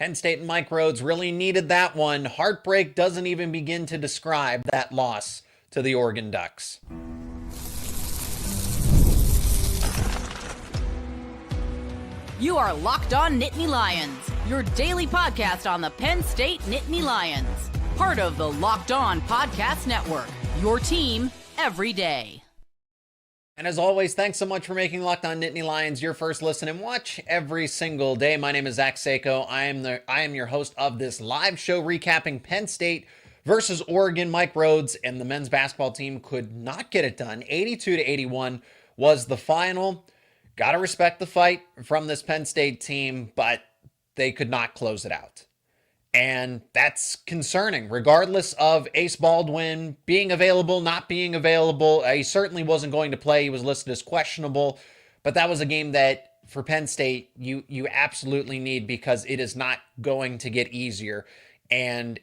Penn State and Mike Rhodes really needed that one. Heartbreak doesn't even begin to describe that loss to the Oregon Ducks. You are Locked On Nittany Lions, your daily podcast on the Penn State Nittany Lions. Part of the Locked On Podcast Network, your team every day. And as always, thanks so much for making Locked On Nittany Lions your first listen and watch every single day. My name is Zach Seyko. I am your host of this live show recapping Penn State versus Oregon. Mike Rhodes and the men's basketball team could not get it done. 82-81 was the final. Got to respect the fight from this Penn State team, but they could not close it out. And that's concerning, regardless of Ace Baldwin being available, not being available. He certainly wasn't going to play. He was listed as questionable. But that was a game that, for Penn State, you absolutely need, because it is not going to get easier. And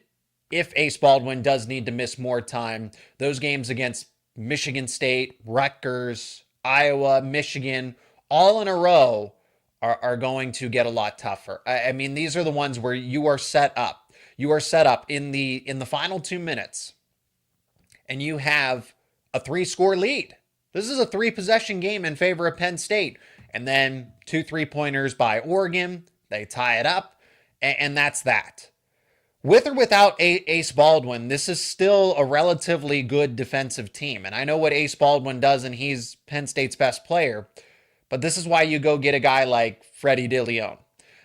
if Ace Baldwin does need to miss more time, those games against Michigan State, Rutgers, Iowa, Michigan, all in a row are going to get a lot tougher. I mean, these are the ones where you are set up. You are set up in the final 2 minutes, and you have a 3-score lead. This is a 3-possession game in favor of Penn State. And then 2 3-pointers by Oregon. They tie it up, and that's that. With or without Ace Baldwin, this is still a relatively good defensive team. And I know what Ace Baldwin does, and he's Penn State's best player. But this is why you go get a guy like Freddie DeLeon.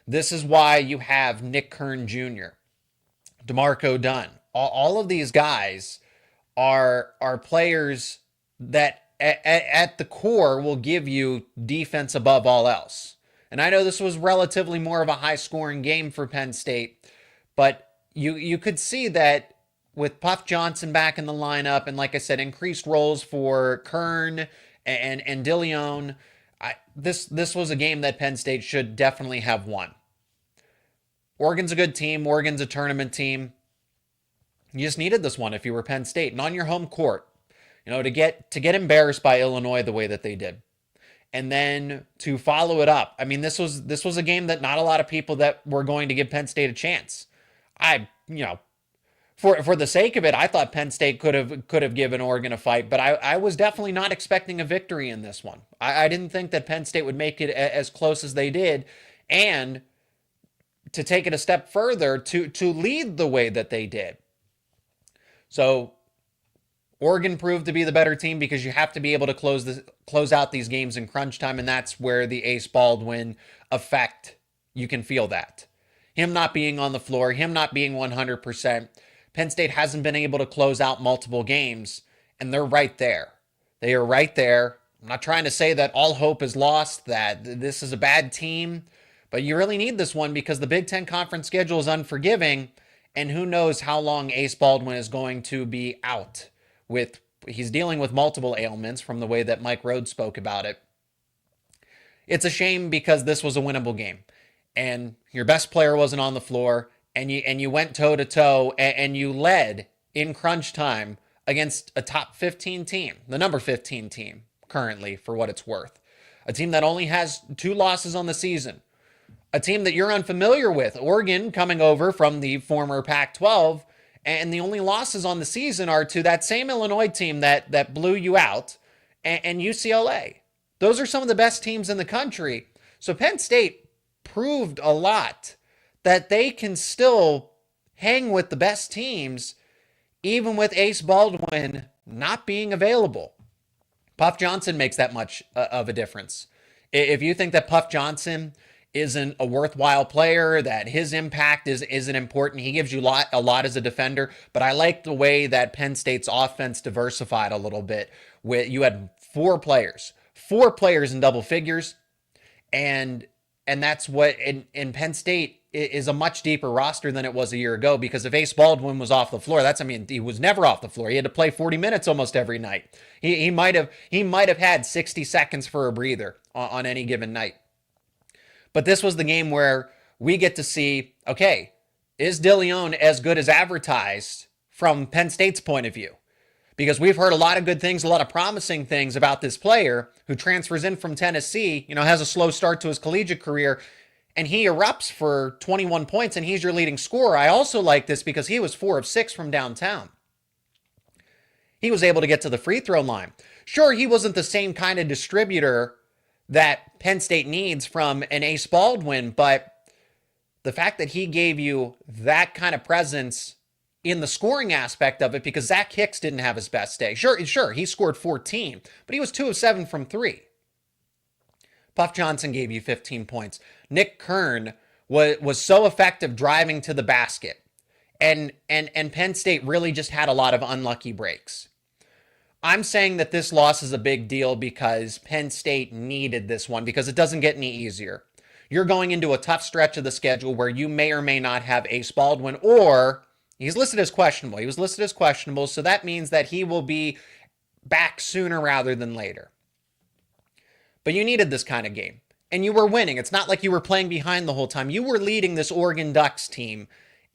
This is why you have Nick Kern Jr., DeMarco Dunn. All of these guys are players that at the core will give you defense above all else. And I know this was relatively more of a high-scoring game for Penn State, but you could see that with Puff Johnson back in the lineup, and like I said, increased roles for Kern and DeLeon. This was a game that Penn State should definitely have won. Oregon's a good team. Oregon's a tournament team. You just needed this one if you were Penn State, and on your home court, to get embarrassed by Illinois the way that they did, and then to follow it up. I mean, this was a game that not a lot of people that were going to give Penn State a chance. For the sake of it, I thought Penn State could have given Oregon a fight, but I was definitely not expecting a victory in this one. I didn't think that Penn State would make it as close as they did, and to take it a step further, to lead the way that they did. So Oregon proved to be the better team, because you have to be able to close out these games in crunch time, and that's where the Ace Baldwin effect, you can feel that. Him not being on the floor, him not being 100%. Penn State hasn't been able to close out multiple games, and they're right there. They are right there. I'm not trying to say that all hope is lost, that this is a bad team, but you really need this one, because the Big Ten Conference schedule is unforgiving, and who knows how long Ace Baldwin is going to be out. He's dealing with multiple ailments from the way that Mike Rhodes spoke about it. It's a shame, because this was a winnable game, and your best player wasn't on the floor, and you went toe-to-toe, and you led in crunch time against a top 15 team, the number 15 team currently, for what it's worth. A team that only has 2 losses on the season. A team that you're unfamiliar with, Oregon, coming over from the former Pac-12, and the only losses on the season are to that same Illinois team that blew you out, and UCLA. Those are some of the best teams in the country. So Penn State proved a lot, that they can still hang with the best teams, even with Ace Baldwin not being available. Puff Johnson makes that much of a difference. If you think that Puff Johnson isn't a worthwhile player, that his impact isn't important, he gives you a lot as a defender. But I like the way that Penn State's offense diversified a little bit. You had 4 players in double figures, and that's what in Penn State is a much deeper roster than it was a year ago, because if Ace Baldwin was off the floor, he was never off the floor. He had to play 40 minutes almost every night. He might have had 60 seconds for a breather on any given night. But this was the game where we get to see, okay, is DeLeon as good as advertised from Penn State's point of view? Because we've heard a lot of good things, a lot of promising things about this player who transfers in from Tennessee, has a slow start to his collegiate career, and he erupts for 21 points, and he's your leading scorer. I also like this because he was 4 of 6 from downtown. He was able to get to the free throw line. Sure, he wasn't the same kind of distributor that Penn State needs from an Ace Baldwin, but the fact that he gave you that kind of presence in the scoring aspect of it, because Zach Hicks didn't have his best day. Sure, he scored 14, but he was 2 of 7 from 3. Puff Johnson gave you 15 points. Nick Kern was so effective driving to the basket. And Penn State really just had a lot of unlucky breaks. I'm saying that this loss is a big deal because Penn State needed this one, because it doesn't get any easier. You're going into a tough stretch of the schedule where you may or may not have Ace Baldwin, or he's listed as questionable. He was listed as questionable, so that means that he will be back sooner rather than later. But you needed this kind of game, and you were winning. It's not like you were playing behind the whole time. You were leading this Oregon Ducks team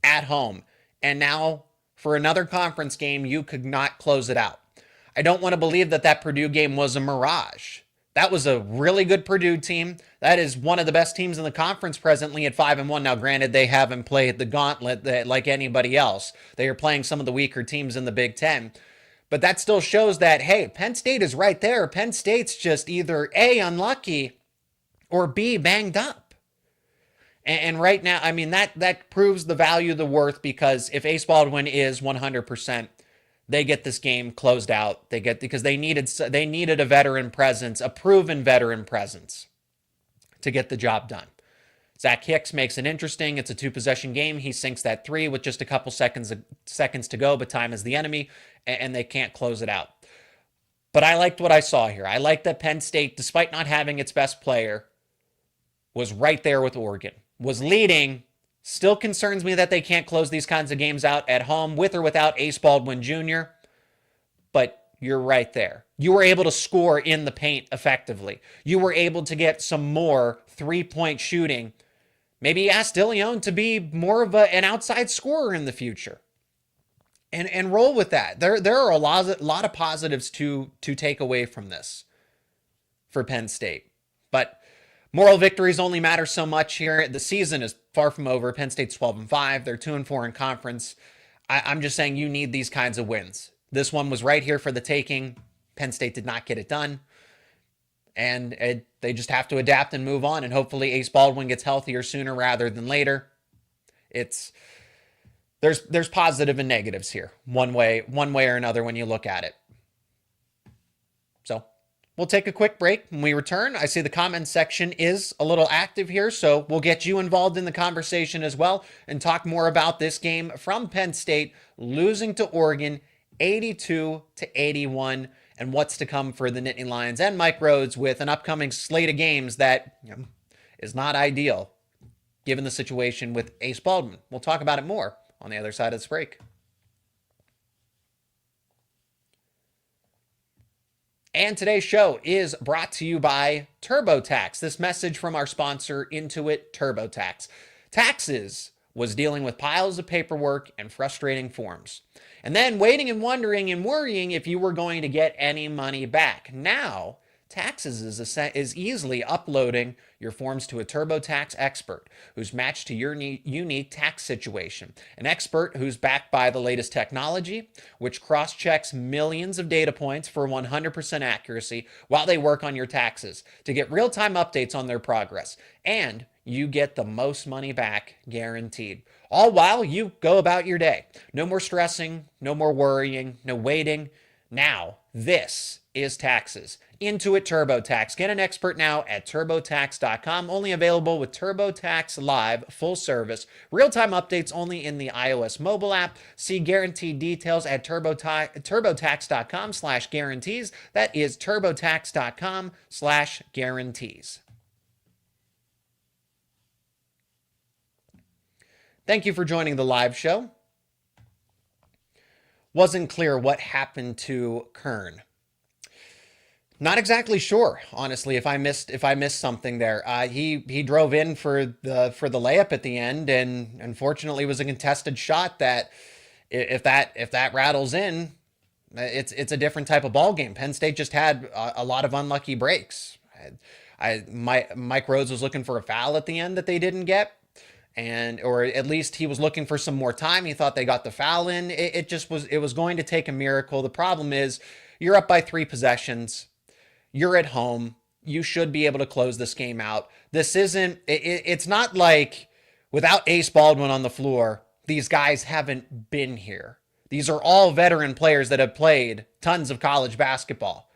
at home, and now for another conference game, you could not close it out. I don't want to believe that Purdue game was a mirage. That was a really good Purdue team. That is one of the best teams in the conference presently at 5-1. Now, granted, they haven't played the gauntlet like anybody else. They are playing some of the weaker teams in the Big Ten. But that still shows that, hey, Penn State is right there. Penn State's just either A, unlucky, or B, banged up. And right now, I mean, that proves the value of the worth, because if Ace Baldwin is 100%, they get this game closed out. Because they needed a veteran presence, a proven veteran presence, to get the job done. Zach Hicks makes it interesting. It's a 2-possession game. He sinks that 3 with just a couple seconds to go, but time is the enemy, and they can't close it out. But I liked what I saw here. I liked that Penn State, despite not having its best player, was right there with Oregon, was leading. Still concerns me that they can't close these kinds of games out at home with or without Ace Baldwin Jr., but you're right there. You were able to score in the paint effectively. You were able to get some more three-point shooting. Maybe ask DeLeon to be more of an outside scorer in the future. And roll with that. There are a lot of positives to take away from this for Penn State. But moral victories only matter so much here. The season is far from over. Penn State's 12-5. They're 2-4 in conference. I'm just saying you need these kinds of wins. This one was right here for the taking. Penn State did not get it done. And they just have to adapt and move on. And hopefully Ace Baldwin gets healthier sooner rather than later. There's positive and negatives here, one way or another when you look at it. So we'll take a quick break. When we return, I see the comments section is a little active here, so we'll get you involved in the conversation as well and talk more about this game from Penn State losing to Oregon 82-81 and what's to come for the Nittany Lions and Mike Rhodes with an upcoming slate of games that is not ideal given the situation with Ace Baldwin. We'll talk about it more on the other side of this break. And today's show is brought to you by TurboTax. This message from our sponsor, Intuit TurboTax. Taxes was dealing with piles of paperwork and frustrating forms, and then waiting and wondering and worrying if you were going to get any money back. Now, Taxes is easily uploading your forms to a TurboTax expert who's matched to your unique tax situation. An expert who's backed by the latest technology, which cross-checks millions of data points for 100% accuracy while they work on your taxes to get real-time updates on their progress. And you get the most money back guaranteed. All while you go about your day. No more stressing, no more worrying, no waiting. Now, this is Taxes. Intuit TurboTax. Get an expert now at TurboTax.com. Only available with TurboTax Live Full Service. Real-time updates only in the iOS mobile app. See guaranteed details at TurboTax.com/guarantees. That is TurboTax.com/guarantees. Thank you for joining the live show. Wasn't clear what happened to Kern. Not exactly sure, honestly, if I missed something there. He drove in for the layup at the end, and unfortunately was a contested shot that if that rattles in, it's a different type of ball game. Penn State just had a lot of unlucky breaks. Mike Rhodes was looking for a foul at the end that they didn't get. Or at least he was looking for some more time. He thought they got the foul in. It was going to take a miracle. The problem is you're up by 3 possessions. You're at home. You should be able to close this game out. It's not like without Ace Baldwin on the floor, these guys haven't been here. These are all veteran players that have played tons of college basketball.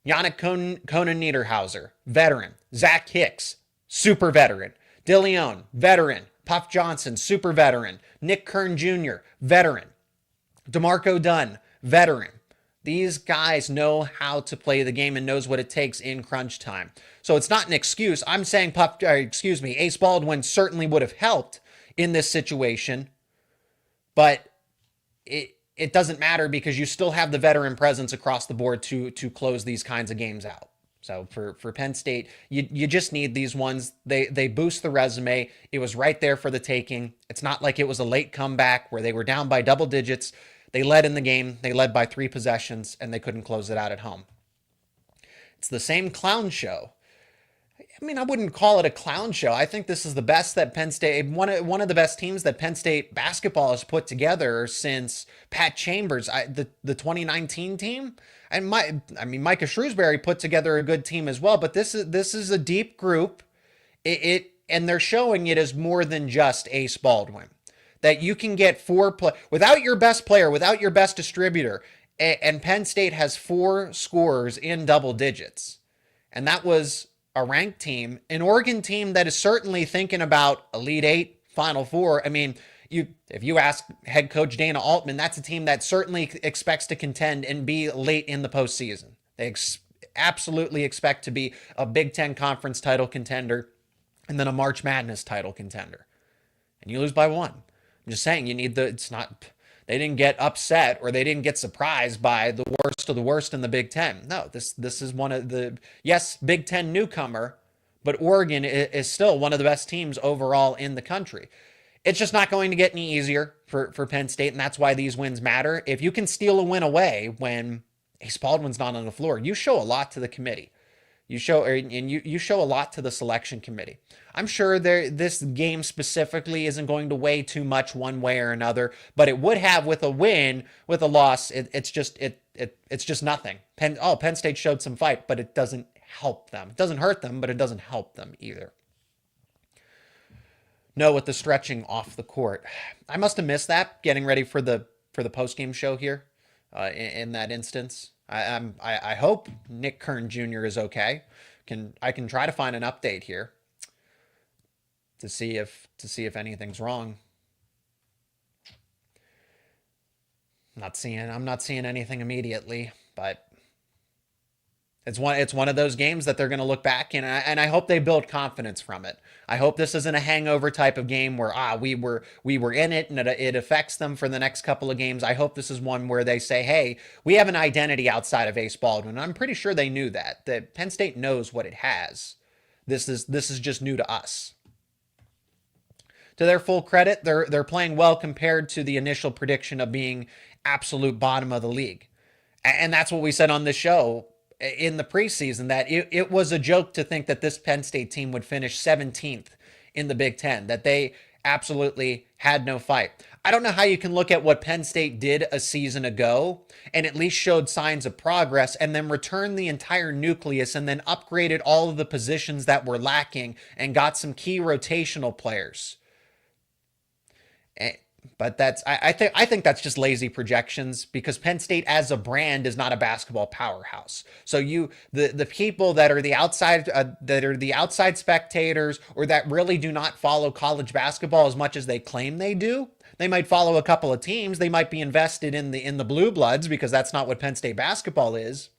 Yannick Conan Niederhauser, veteran. Zach Hicks, super veteran. DeLeon, veteran. Puff Johnson, super veteran. Nick Kern Jr., veteran. DeMarco Dunn, veteran. These guys know how to play the game and knows what it takes in crunch time. So it's not an excuse. I'm saying Ace Baldwin certainly would have helped in this situation, but it doesn't matter because you still have the veteran presence across the board to close these kinds of games out. So for Penn State, you just need these ones. They boost the resume. It was right there for the taking. It's not like it was a late comeback where they were down by double digits. They led in the game. They led by 3 possessions, and they couldn't close it out at home. It's the same clown show. I mean, I wouldn't call it a clown show. I think this is the best that Penn State, one of the best teams that Penn State basketball has put together since Pat Chambers, the 2019 team. And Micah Shrewsbury put together a good team as well. But this is a deep group. And they're showing it as more than just Ace Baldwin. That you can get 4 without your best player, without your best distributor. And Penn State has 4 scorers in double digits. And that was a ranked team, an Oregon team that is certainly thinking about Elite 8, Final Four. I mean, if you ask head coach Dana Altman, that's a team that certainly expects to contend and be late in the postseason. They absolutely expect to be a Big Ten conference title contender and then a March Madness title contender. And you lose by 1. I'm just saying they didn't get upset or they didn't get surprised by the worst of the worst in the Big Ten. No, this is one of the, yes, Big Ten newcomer, but Oregon is still one of the best teams overall in the country. It's just not going to get any easier for Penn State, and that's why these wins matter. If you can steal a win away when Ace Baldwin's not on the floor, you show a lot to the committee. You show a lot to the selection committee. I'm sure this game specifically isn't going to weigh too much one way or another, but it would have with a win. With a loss, it's just nothing. Penn State showed some fight, but it doesn't help them. It doesn't hurt them, but it doesn't help them either. No, with the stretching off the court, I must have missed that getting ready for the postgame show here. In that instance, I hope Nick Kern Jr. is okay. I can try to find an update here to see if anything's wrong. I'm not seeing anything immediately, but it's one of those games that they're going to look back and I hope they build confidence from it. I hope this isn't a hangover type of game where we were in it and it affects them for the next couple of games. I hope this is one where they say, hey, we have an identity outside of Ace Baldwin. I'm pretty sure they knew that Penn State knows what it has. This is just new to us. To their full credit, they're playing well compared to the initial prediction of being absolute bottom of the league. And that's what we said on this show in the preseason, that it was a joke to think that this Penn State team would finish 17th in the Big Ten, that they absolutely had no fight. I don't know how you can look at what Penn State did a season ago and at least showed signs of progress and then returned the entire nucleus and then upgraded all of the positions that were lacking and got some key rotational players. But I think that's just lazy projections because Penn State as a brand is not a basketball powerhouse. So the people that are the outside spectators or that really do not follow college basketball as much as they claim they do. They might follow a couple of teams. They might be invested in the Blue Bloods because that's not what Penn State basketball is.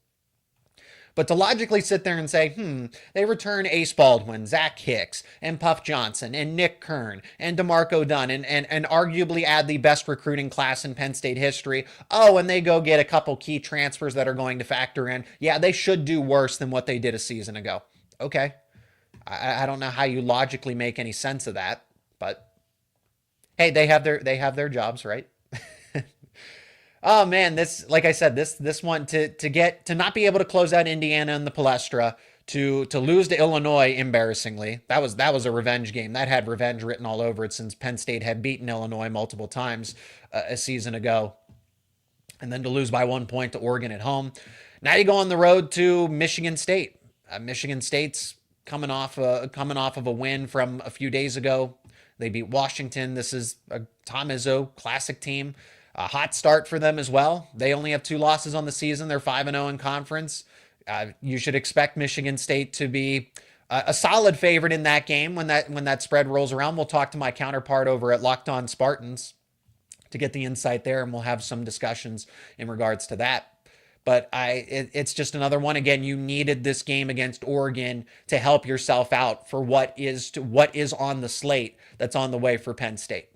But to logically sit there and say, they return Ace Baldwin, Zach Hicks, and Puff Johnson, and Nick Kern, and DeMarco Dunn, and arguably add the best recruiting class in Penn State history. Oh, and they go get a couple key transfers that are going to factor in. Yeah, they should do worse than what they did a season ago. Okay. I don't know how you logically make any sense of that, but hey, they have their jobs, right? Oh man, like I said, this one to not be able to close out Indiana and the Palestra, to lose to Illinois embarrassingly. That was a revenge game. That had revenge written all over it since Penn State had beaten Illinois multiple times a season ago. And then to lose by 1 point to Oregon at home. Now you go on the road to Michigan State. Michigan State's coming off of a win from a few days ago. They beat Washington. This is a Tom Izzo classic team. A hot start for them as well. They only have 2 losses on the season. They're 5-0 in conference. You should expect Michigan State to be a solid favorite in that game when that spread rolls around. We'll talk to my counterpart over at Locked On Spartans to get the insight there, and we'll have some discussions in regards to that. But it's just another one. Again, you needed this game against Oregon to help yourself out for what is on the slate that's on the way for Penn State.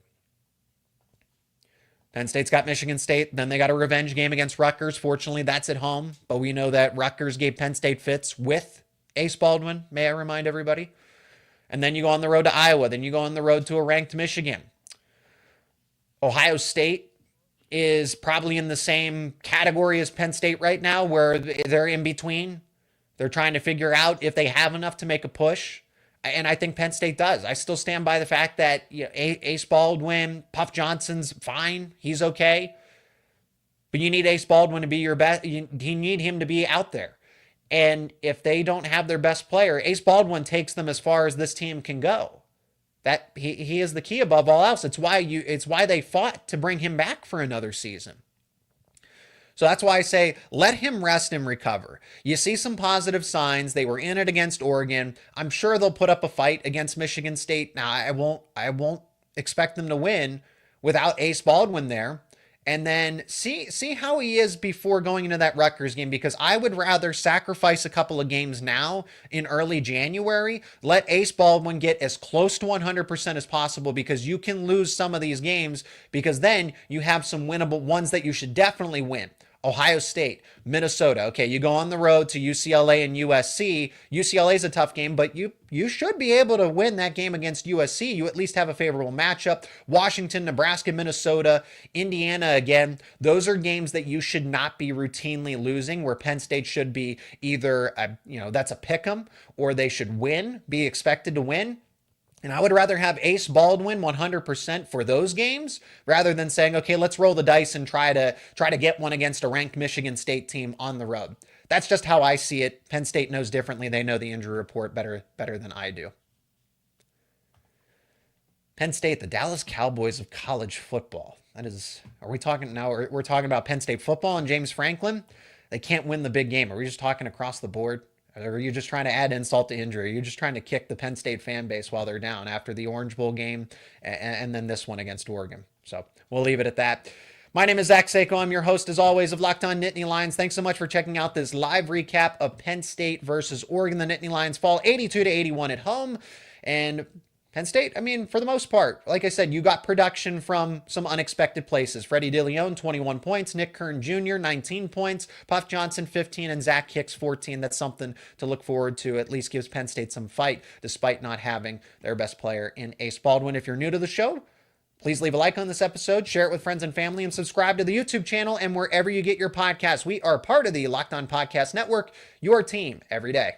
Penn State's got Michigan State. Then they got a revenge game against Rutgers. Fortunately, that's at home. But we know that Rutgers gave Penn State fits with Ace Baldwin, may I remind everybody. And then you go on the road to Iowa. Then you go on the road to a ranked Michigan. Ohio State is probably in the same category as Penn State right now, where they're in between. They're trying to figure out if they have enough to make a push. And I think Penn State does. I still stand by the fact that Ace Baldwin, Puff Johnson's fine. He's okay. But you need Ace Baldwin to be your best. You need him to be out there. And if they don't have their best player, Ace Baldwin takes them as far as this team can go. That he is the key above all else. It's why they fought to bring him back for another season. So that's why I say let him rest and recover. You see some positive signs. They were in it against Oregon. I'm sure they'll put up a fight against Michigan State. Now I won't expect them to win without Ace Baldwin there. And then see how he is before going into that Rutgers game, because I would rather sacrifice a couple of games now in early January, let Ace Baldwin get as close to 100% as possible, because you can lose some of these games, because then you have some winnable ones that you should definitely win. Ohio State, Minnesota. Okay, you go on the road to UCLA and USC. UCLA is a tough game, but you should be able to win that game against USC. You at least have a favorable matchup. Washington, Nebraska, Minnesota, Indiana again. Those are games that you should not be routinely losing, where Penn State should be either, that's a pick 'em, or they should win, be expected to win. And I would rather have Ace Baldwin 100% for those games rather than saying, okay, let's roll the dice and try to get one against a ranked Michigan State team on the road. That's just how I see it. Penn State knows differently. They know the injury report better than I do. Penn State, the Dallas Cowboys of college football. Are we talking now? We're talking about Penn State football and James Franklin. They can't win the big game. Are we just talking across the board? Or are you just trying to add insult to injury? Are you just trying to kick the Penn State fan base while they're down after the Orange Bowl game and then this one against Oregon? So we'll leave it at that. My name is Zach Seyko. I'm your host, as always, of Locked On Nittany Lions. Thanks so much for checking out this live recap of Penn State versus Oregon. The Nittany Lions fall 82-81 at home. And Penn State, for the most part, like I said, you got production from some unexpected places. Freddie DeLeon, 21 points. Nick Kern Jr., 19 points. Puff Johnson, 15. And Zach Hicks, 14. That's something to look forward to. At least gives Penn State some fight, despite not having their best player in Ace Baldwin. If you're new to the show, please leave a like on this episode, share it with friends and family, and subscribe to the YouTube channel and wherever you get your podcasts. We are part of the Locked On Podcast Network, your team every day.